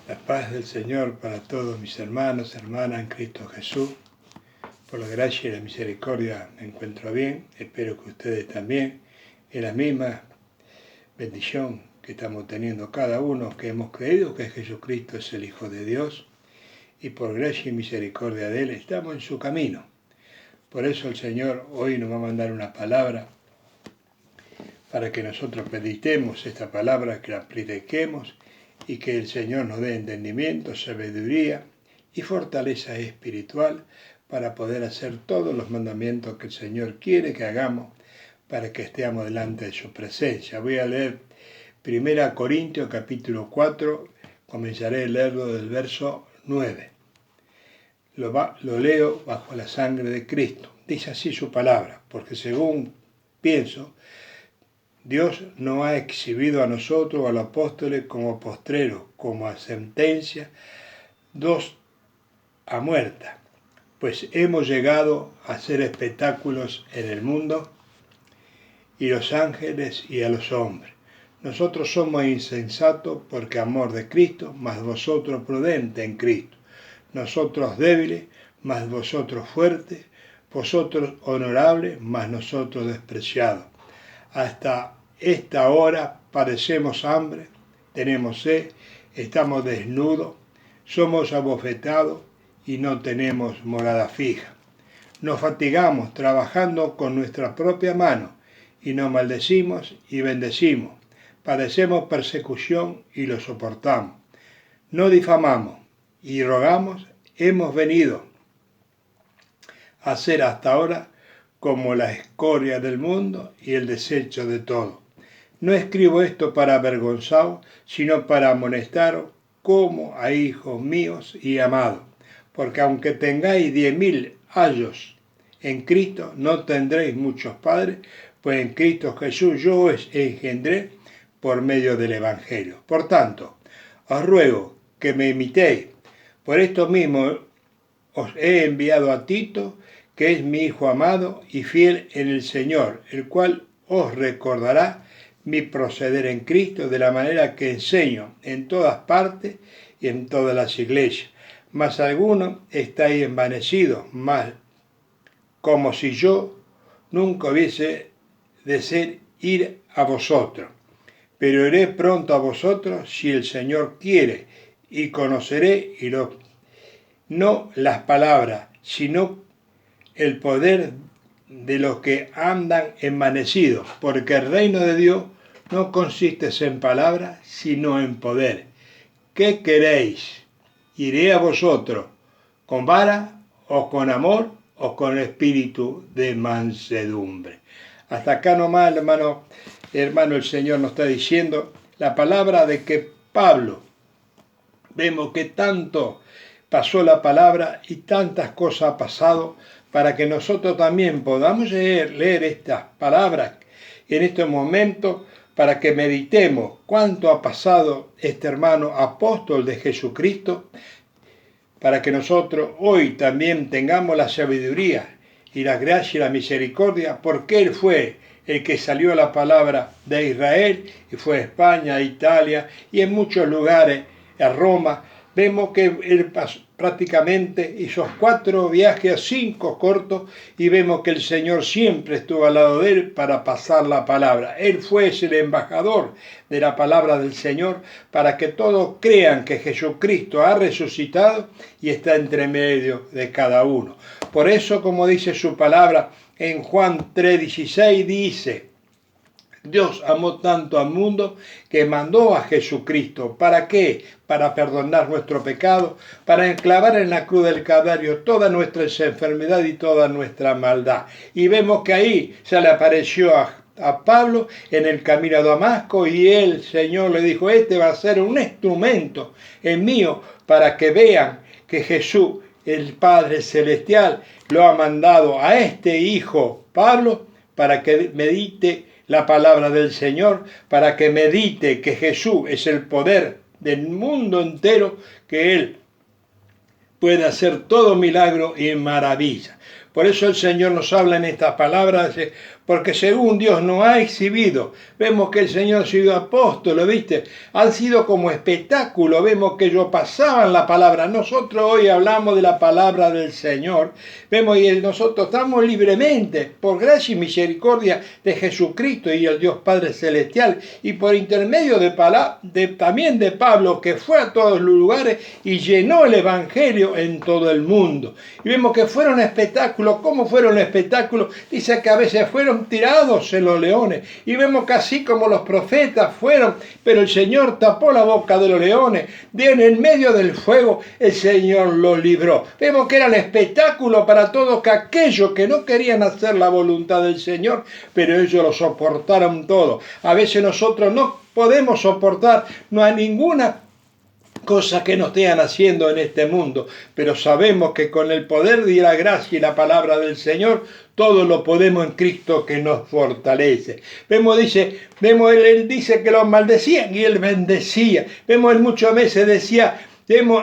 La paz del Señor para todos mis hermanos, hermanas en Cristo Jesús. Por la gracia y la misericordia me encuentro bien. Espero que ustedes también, en la misma bendición que estamos teniendo cada uno, que hemos creído que Jesucristo es el Hijo de Dios, y por gracia y misericordia de Él estamos en su camino. Por eso el Señor hoy nos va a mandar una palabra para que nosotros meditemos esta palabra, que la prediquemos y que el Señor nos dé entendimiento, sabiduría y fortaleza espiritual para poder hacer todos los mandamientos que el Señor quiere que hagamos para que estemos delante de su presencia. Voy a leer 1 Corintios capítulo 4, comenzaré a leerlo del verso 9. Lo leo bajo la sangre de Cristo. Dice así su palabra, porque según pienso, Dios no ha exhibido a nosotros, a los apóstoles, como postreros, como a sentencia, dos a muerta, pues hemos llegado a hacer espectáculos en el mundo y los ángeles y a los hombres. Nosotros somos insensatos porque amor de Cristo, mas vosotros prudentes en Cristo. Nosotros débiles, mas vosotros fuertes. Vosotros honorables, mas nosotros despreciados. Hasta esta hora padecemos hambre, tenemos sed, estamos desnudos, somos abofetados y no tenemos morada fija. Nos fatigamos trabajando con nuestra propia mano y nos maldecimos y bendecimos. Padecemos persecución y lo soportamos. No difamamos y rogamos, hemos venido a ser hasta ahora como la escoria del mundo y el desecho de todo. No escribo esto para avergonzaros, sino para amonestaros como a hijos míos y amados. Porque aunque tengáis 10.000 años en Cristo, no tendréis muchos padres, pues en Cristo Jesús yo os engendré por medio del Evangelio. Por tanto, os ruego que me imitéis. Por esto mismo os he enviado a Tito, que es mi hijo amado y fiel en el Señor, el cual os recordará mi proceder en Cristo de la manera que enseño en todas partes y en todas las iglesias. Mas algunos estáis envanecidos, mal, como si yo nunca hubiese de ser ir a vosotros. Pero iré pronto a vosotros si el Señor quiere, y conoceré no las palabras, sino el poder de los que andan envanecidos, porque el reino de Dios no consiste en palabras, sino en poder. ¿Qué queréis? ¿Iré a vosotros con vara o con amor o con espíritu de mansedumbre? Hasta acá nomás, hermano, el Señor nos está diciendo la palabra de que Pablo, vemos que tanto pasó la palabra y tantas cosas ha pasado para que nosotros también podamos leer estas palabras en este momento, para que meditemos cuánto ha pasado este hermano apóstol de Jesucristo, para que nosotros hoy también tengamos la sabiduría y la gracia y la misericordia, porque Él fue el que salió a la palabra de Israel y fue a España, a Italia y en muchos lugares, a Roma. Vemos que Él prácticamente hizo 4 viajes, 5 cortos, y vemos que el Señor siempre estuvo al lado de Él para pasar la palabra. Él fue el embajador de la palabra del Señor para que todos crean que Jesucristo ha resucitado y está entre medio de cada uno. Por eso, como dice su palabra en Juan 3:16, dice: Dios amó tanto al mundo que mandó a Jesucristo. ¿Para qué? Para perdonar nuestro pecado, para enclavar en la cruz del Calvario toda nuestra enfermedad y toda nuestra maldad. Y vemos que ahí se le apareció a Pablo en el camino a Damasco, y el Señor le dijo: este va a ser un instrumento en mío para que vean que Jesús, el Padre Celestial, lo ha mandado a este hijo Pablo para que medite la palabra del Señor, para que medite que Jesús es el poder del mundo entero, que Él puede hacer todo milagro y maravilla. Por eso el Señor nos habla en estas palabras, porque según Dios nos ha exhibido, vemos que el Señor ha sido apóstol, ¿viste? Han sido como espectáculo, vemos que ellos pasaban la palabra. Nosotros hoy hablamos de la palabra del Señor, vemos y nosotros estamos libremente, por gracia y misericordia de Jesucristo y el Dios Padre Celestial, y por intermedio también de Pablo, que fue a todos los lugares y llenó el Evangelio en todo el mundo. Y vemos que fueron espectáculos. ¿Cómo fueron espectáculos? Dice que a veces fueron tirados en los leones. Y vemos que así como los profetas fueron, pero el Señor tapó la boca de los leones. En el medio del fuego el Señor los libró. Vemos que era el espectáculo para todos aquellos que no querían hacer la voluntad del Señor, pero ellos lo soportaron todo. A veces nosotros no podemos soportar, no hay ninguna cosa que nos estén haciendo en este mundo, pero sabemos que con el poder de la gracia y la palabra del Señor, todo lo podemos en Cristo que nos fortalece. Él dice que los maldecían y él bendecía. Vemos, él muchas veces decía,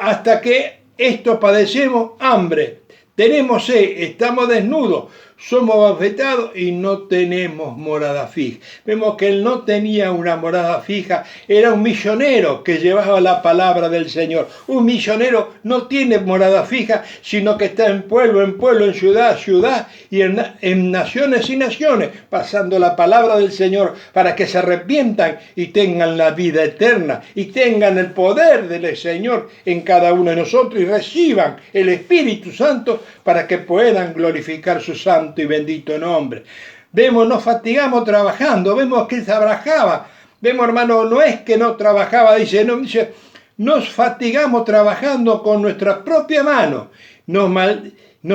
hasta que esto padecemos hambre, tenemos sed, estamos desnudos, somos abofetados y no tenemos morada fija. Vemos que él no tenía una morada fija, era un misionero que llevaba la palabra del Señor. Un misionero no tiene morada fija, sino que está en pueblo, en ciudad y en naciones y naciones, pasando la palabra del Señor para que se arrepientan y tengan la vida eterna y tengan el poder del Señor en cada uno de nosotros y reciban el Espíritu Santo para que puedan glorificar su santo y bendito nombre. Vemos, nos fatigamos trabajando, vemos que él trabajaba. Vemos, hermano, no es que no trabajaba, dice, nos fatigamos trabajando con nuestra propia mano. Nos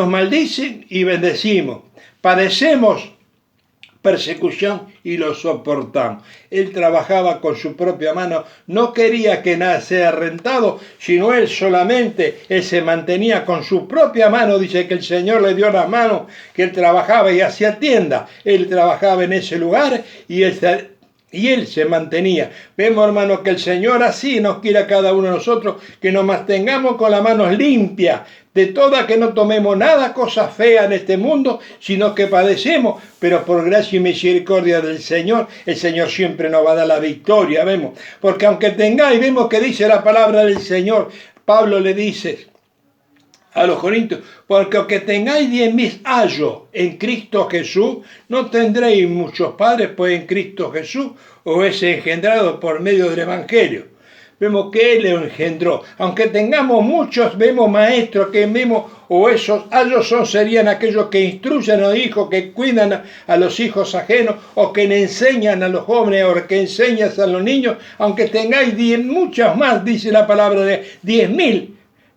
maldicen y bendecimos. Padecemos persecución y lo soportamos. Él trabajaba con su propia mano, no quería que nada sea rentado, sino él se mantenía con su propia mano. Dice que el Señor le dio la mano, que él trabajaba y hacía tienda. Él trabajaba en ese lugar y él se mantenía. Vemos, hermano, que el Señor así nos quiere a cada uno de nosotros, que nos mantengamos con las manos limpias, de toda, que no tomemos nada, cosa fea en este mundo, sino que padecemos, pero por gracia y misericordia del Señor, el Señor siempre nos va a dar la victoria, vemos. Porque aunque tengáis, vemos que dice la palabra del Señor, Pablo le dice a los Corintios, porque aunque tengáis 10.000 ayos en Cristo Jesús, no tendréis muchos padres, pues en Cristo Jesús os es engendrado por medio del Evangelio. Vemos que Él lo engendró. Aunque tengamos muchos, vemos maestros que vemos, o esos ayos serían aquellos que instruyen a los hijos, que cuidan a los hijos ajenos, o que le enseñan a los jóvenes, o que enseñan a los niños. Aunque tengáis muchas más, dice la palabra de 10.000,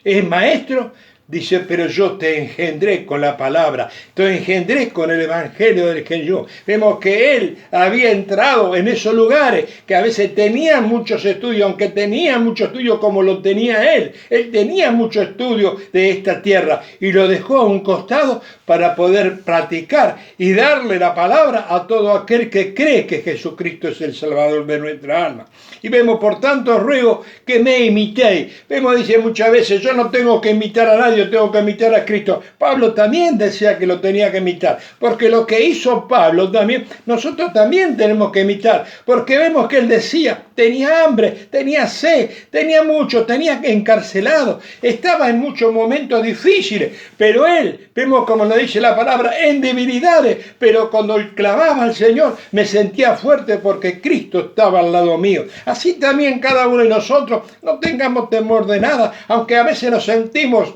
es maestro. Dice, pero yo te engendré con la palabra, te engendré con el Evangelio del Señor. Vemos que él había entrado en esos lugares que a veces tenían muchos estudios, aunque tenía muchos estudios como lo tenía él. Él tenía mucho estudio de esta tierra y lo dejó a un costado para poder practicar y darle la palabra a todo aquel que cree que Jesucristo es el Salvador de nuestra alma. Y vemos, por tanto, ruego que me imitéis. Vemos, dice muchas veces, yo no tengo que imitar a nadie, yo tengo que imitar a Cristo. Pablo también decía que lo tenía que imitar, porque lo que hizo Pablo también, nosotros también tenemos que imitar, porque vemos que él decía, tenía hambre, tenía sed, tenía mucho, tenía encarcelado, estaba en muchos momentos difíciles, pero él, vemos como nos dice la palabra, en debilidades, pero cuando él clamaba al Señor, me sentía fuerte porque Cristo estaba al lado mío. Así también cada uno de nosotros, no tengamos temor de nada, aunque a veces nos sentimos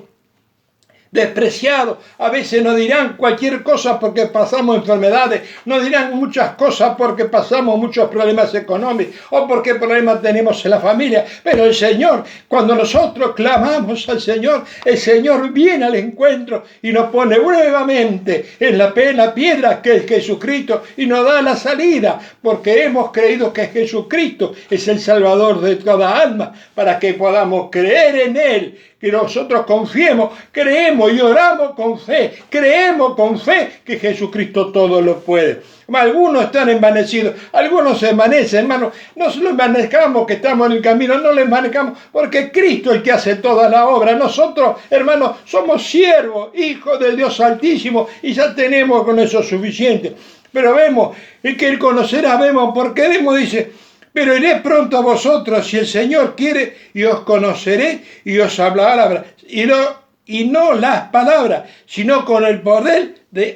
despreciados, a veces nos dirán cualquier cosa porque pasamos enfermedades, nos dirán muchas cosas porque pasamos muchos problemas económicos o porque problemas tenemos en la familia, pero el Señor, cuando nosotros clamamos al Señor, el Señor viene al encuentro y nos pone nuevamente en la piedra que es Jesucristo y nos da la salida, porque hemos creído que Jesucristo es el Salvador de toda alma, para que podamos creer en Él, que nosotros confiemos, creemos y oramos con fe, creemos con fe que Jesucristo todo lo puede. Algunos están envanecidos, algunos se envanecen, hermano, no se lo envanezcamos que estamos en el camino, no lo envanezcamos porque Cristo es el que hace toda la obra. Nosotros, hermanos, somos siervos, hijos del Dios Altísimo y ya tenemos con eso suficiente. pero vemos que Él conocerá, vemos, porque vemos, dice, pero iré pronto a vosotros, si el Señor quiere, y os conoceré, y os hablaré, y no las palabras, sino con el poder de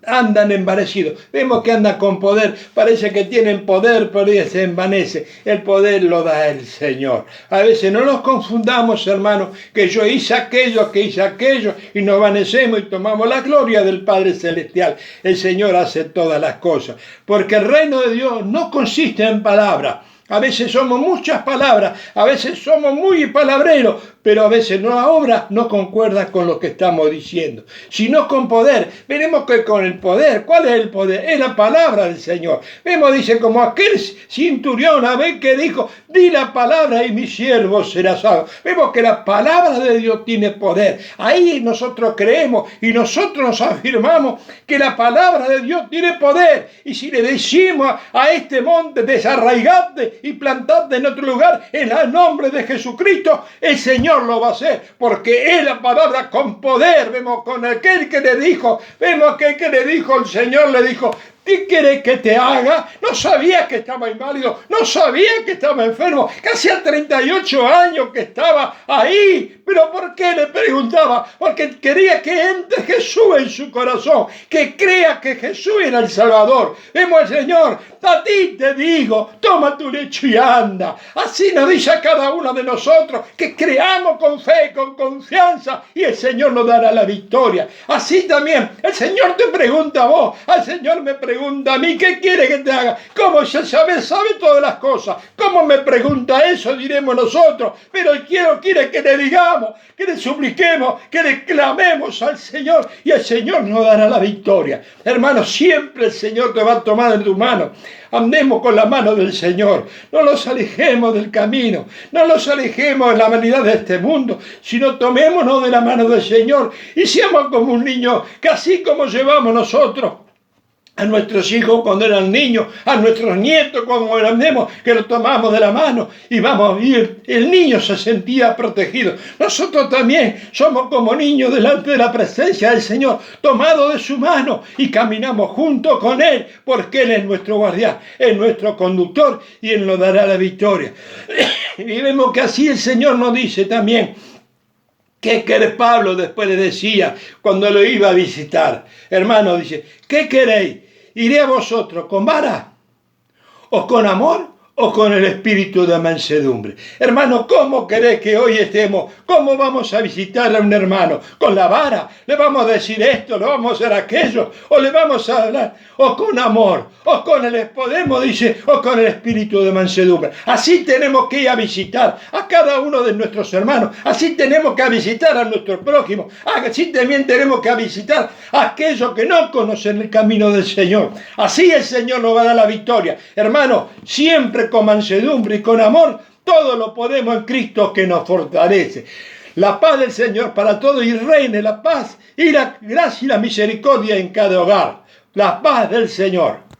andan envanecidos. Vemos que andan con poder, parece que tienen poder, pero se envanece. El poder lo da el Señor. A veces no nos confundamos, hermanos, que yo hice aquello, y nos envanecemos y tomamos la gloria del Padre Celestial. El Señor hace todas las cosas, porque el reino de Dios no consiste en palabras. A veces somos muchas palabras, a veces somos muy palabreros, pero a veces la obra no concuerda con lo que estamos diciendo, sino con poder. Veremos que con el poder, ¿cuál es el poder? Es la palabra del Señor. Vemos, dice, como aquel centurión, a ver que dijo, di la palabra y mi siervo será salvo. Vemos que la palabra de Dios tiene poder. Ahí nosotros creemos y nosotros nos afirmamos que la palabra de Dios tiene poder. Y si le decimos a este monte, desarraigate y plantate en otro lugar, en el nombre de Jesucristo, el Señor lo va a hacer, porque es la palabra con poder. Vemos con aquel que le dijo, vemos aquel que le dijo, el Señor le dijo, ¿qué querés que te haga? No sabía que estaba inválido, no sabía que estaba enfermo, casi a 38 años que estaba ahí. ¿Pero por qué le preguntaba? Porque quería que entre Jesús en su corazón, que crea que Jesús era el Salvador. Vemos al Señor, a ti te digo, toma tu lecho y anda. Así nos dice a cada uno de nosotros, que creamos con fe, con confianza, y el Señor nos dará la victoria. Así también, el Señor te pregunta a vos, al Señor me pregunta a mí, ¿qué quiere que te haga? ¿Cómo ya sabe todas las cosas? ¿Cómo me pregunta eso? Diremos nosotros, pero quiere que le digamos, que le supliquemos, que le clamemos al Señor, y el Señor nos dará la victoria. Hermano, siempre el Señor te va a tomar en tu mano. Andemos con la mano del Señor, no nos alejemos del camino, no nos alejemos de la vanidad de este mundo, sino tomémonos de la mano del Señor y seamos como un niño, que así como llevamos nosotros a nuestros hijos cuando eran niños, a nuestros nietos cuando éramos, que los tomamos de la mano y vamos a vivir. El niño se sentía protegido. Nosotros también somos como niños delante de la presencia del Señor, tomados de su mano y caminamos junto con Él, porque Él es nuestro guardián, es nuestro conductor y Él nos dará la victoria. Y vemos que así el Señor nos dice también, ¿qué querés? Pablo después le decía cuando lo iba a visitar, hermano, dice, ¿qué queréis? ¿Iré a vosotros con vara o con amor o con el espíritu de mansedumbre? Hermano, ¿cómo querés que hoy estemos? ¿Cómo vamos a visitar a un hermano? ¿Con la vara? ¿Le vamos a decir esto? ¿Le vamos a hacer aquello? ¿O le vamos a hablar? ¿O con amor? ¿O con o con el espíritu de mansedumbre? Así tenemos que ir a visitar a cada uno de nuestros hermanos. Así tenemos que visitar a nuestro prójimo. Así también tenemos que visitar a aquellos que no conocen el camino del Señor. Así el Señor nos va a dar la victoria. Hermano, siempre con mansedumbre y con amor, todo lo podemos en Cristo que nos fortalece. La paz del Señor para todos, y reine la paz y la gracia y la misericordia en cada hogar. La paz del Señor.